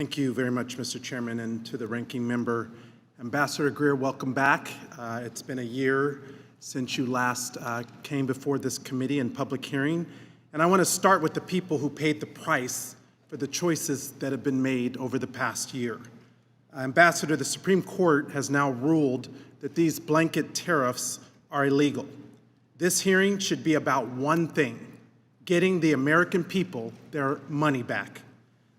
Thank you very much, Mr. Chairman, and to the ranking member. Ambassador Greer, welcome back. It's been a year since you last came before this committee in public hearing. And I want to start with the people who paid the price for the choices that have been made over the past year. Ambassador, the Supreme Court has now ruled that these blanket tariffs are illegal. This hearing should be about one thing: getting the American people their money back.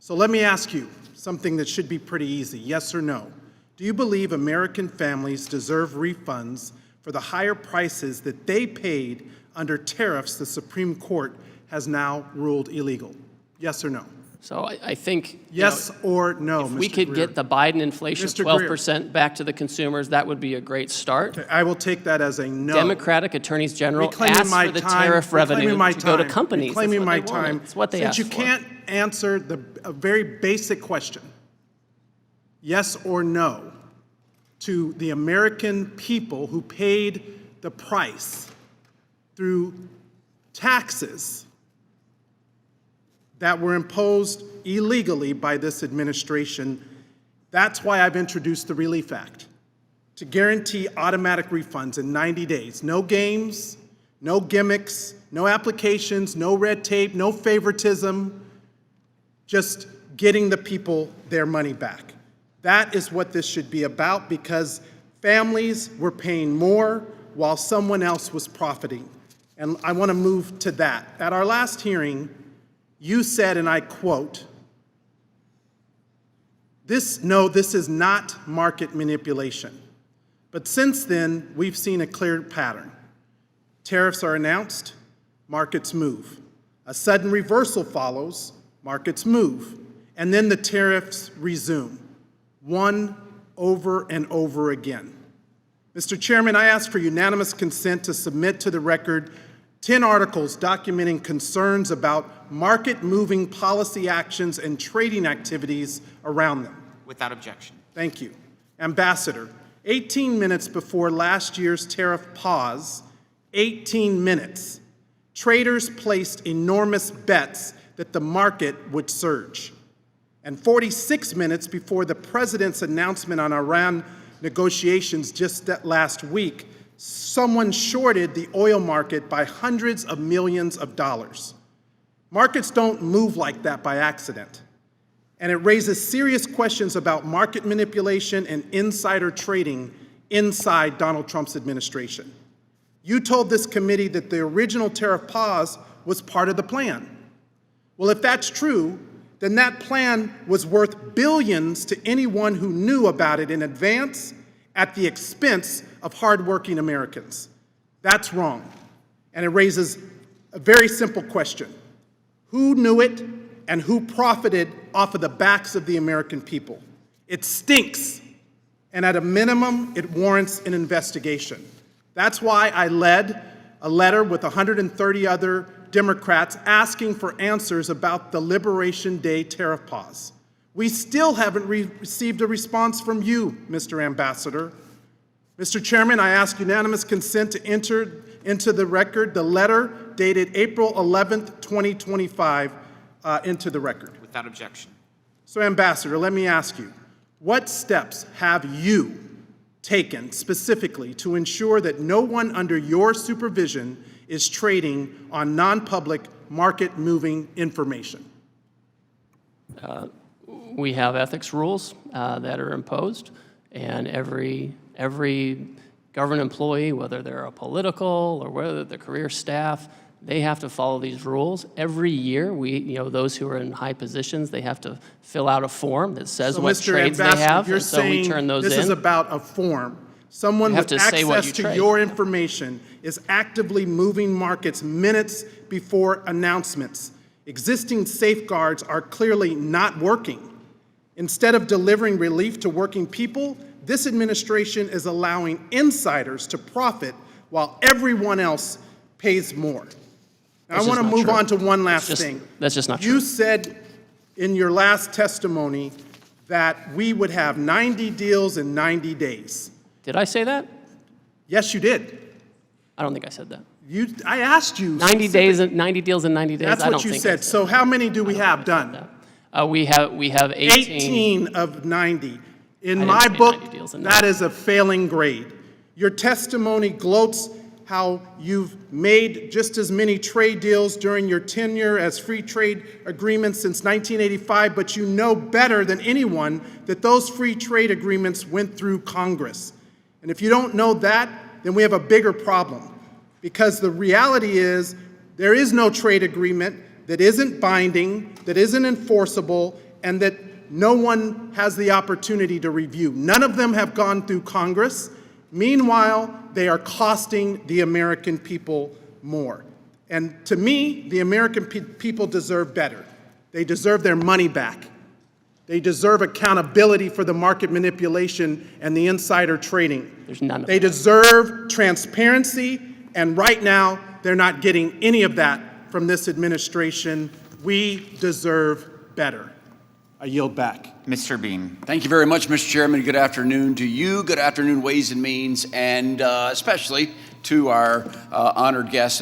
So let me ask you something that should be pretty easy, yes or no. Do you believe American families deserve refunds for the higher prices that they paid under tariffs the Supreme Court has now ruled illegal? Yes or no? So I think, yes or no, if Mr. we could Greer. get the Biden inflation Mr. 12% back to the consumers, that would be a great start. Okay, I will take that as a no. Democratic attorneys general Reclaiming asked my for the time, tariff revenue reclaiming my to go to time, companies. reclaiming my That's what they time. wanted. That's what they Since asked you for. can't answer a very basic question, yes or no, to the American people who paid the price through taxes that were imposed illegally by this administration. That's why I've introduced the Relief Act, to guarantee automatic refunds in 90 days. No games, no gimmicks, no applications, no red tape, no favoritism, just getting the people their money back. That is what this should be about, because families were paying more while someone else was profiting. And I want to move to that. At our last hearing, you said, and I quote, this is not market manipulation. But since then, we've seen a clear pattern. Tariffs are announced, markets move. A sudden reversal follows, markets move. And then the tariffs resume, one over and over again. Mr. Chairman, I ask for unanimous consent to submit to the record 10 articles documenting concerns about market-moving policy actions and trading activities around them. Without objection. Thank you. Ambassador, 18 minutes before last year's tariff pause, 18 minutes, traders placed enormous bets that the market would surge. And 46 minutes before the president's announcement on Iran negotiations just last week, someone shorted the oil market by hundreds of millions of dollars. Markets don't move like that by accident. And it raises serious questions about market manipulation and insider trading inside Donald Trump's administration. You told this committee that the original tariff pause was part of the plan. Well, if that's true, then that plan was worth billions to anyone who knew about it in advance at the expense of hardworking Americans. That's wrong. And it raises a very simple question. Who knew it and who profited off of the backs of the American people? It stinks. And at a minimum, it warrants an investigation. That's why I led a letter with 130 other Democrats asking for answers about the Liberation Day tariff pause. We still haven't received a response from you, Mr. Ambassador. Mr. Chairman, I ask unanimous consent to enter into the record the letter dated April 11th, 2025, into the record. Without objection. So, Ambassador, let me ask you, what steps have you taken specifically to ensure that no one under your supervision is trading on non-public market-moving information? We have ethics rules that are imposed, and every government employee, whether they're a political or whether they're career staff, they have to follow these rules. Every year, those who are in high positions, they have to fill out a form that says what trades they have, you're and so we turn those in. This is about a form. Someone with access to your information is actively moving markets minutes before announcements. Existing safeguards are clearly not working. Instead of delivering relief to working people, this administration is allowing insiders to profit while everyone else pays more. Now, I want to move on to one last thing. That's just not true. You said in your last testimony that we would have 90 deals in 90 days. Did I say that? Yes, you did. I don't think I said that. I asked you. 90 days, 90 deals in 90 days. That's what you said. So how many do we have done? We have 18. 18 of 90. In I my didn't say book, 90 deals in that is a failing grade. Your testimony gloats how you've made just as many trade deals during your tenure as free trade agreements since 1985, but you know better than anyone that those free trade agreements went through Congress. And if you don't know that, then we have a bigger problem. Because the reality is there is no trade agreement that isn't binding, that isn't enforceable, and that no one has the opportunity to review. None of them have gone through Congress. Meanwhile, they are costing the American people more. And to me, the American people deserve better. They deserve their money back. They deserve accountability for the market manipulation and the insider trading. There's none of They that. deserve transparency, and right now, they're not getting any of that from this administration. We deserve better. I yield back. Mr. Bean. Thank you very much, Mr. Chairman. Good afternoon to you. Good afternoon, Ways and Means, and especially to our honored guests